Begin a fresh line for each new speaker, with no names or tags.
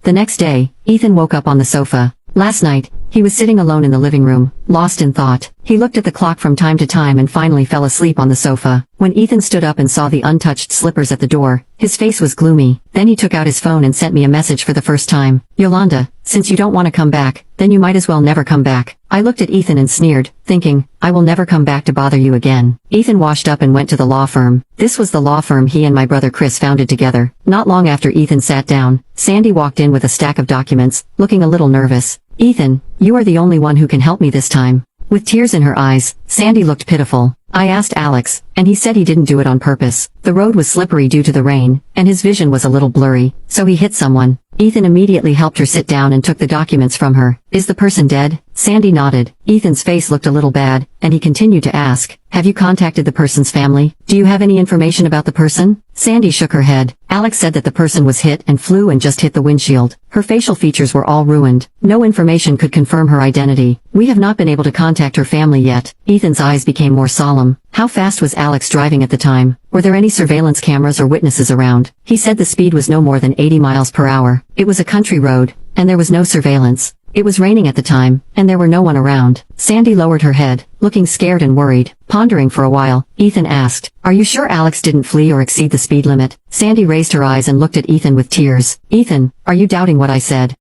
The next day, Ethan woke up on the sofa. Last night, he was sitting alone in the living room, lost in thought. He looked at the clock from time to time and finally fell asleep on the sofa. When Ethan stood up and saw the untouched slippers at the door, his face was gloomy. Then he took out his phone and sent me a message for the first time. "Yolanda, since you don't want to come back, then you might as well never come back." I looked at Ethan and sneered, thinking, I will never come back to bother you again. Ethan washed up and went to the law firm. This was the law firm he and my brother Chris founded together. Not long after Ethan sat down, Sandy walked in with a stack of documents, looking a little nervous. "Ethan, you are the only one who can help me this time." With tears in her eyes, Sandy looked pitiful. I asked Alex, and he said he didn't do it on purpose. The road was slippery due to the rain, and his vision was a little blurry, so he hit someone. Ethan immediately helped her sit down and took the documents from her. "Is the person dead?" Sandy nodded. Ethan's face looked a little bad, and he continued to ask, "Have you contacted the person's family? Do you have any information about the person?" Sandy shook her head. Alex said that the person was hit and flew and just hit the windshield. Her facial features were all ruined. No information could confirm her identity. "We have not been able to contact her family yet." Ethan's eyes became more solemn. How fast was Alex driving at the time? Were there any surveillance cameras or witnesses around? He said the speed was no more than 80 miles per hour. It was a country road, and there was no surveillance. It was raining at the time, and there were no one around. Sandy lowered her head, looking scared and worried. Pondering for a while, Ethan asked, "Are you sure Alex didn't flee or exceed the speed limit?" Sandy raised her eyes and looked at Ethan with tears. "Ethan, are you doubting what I said?"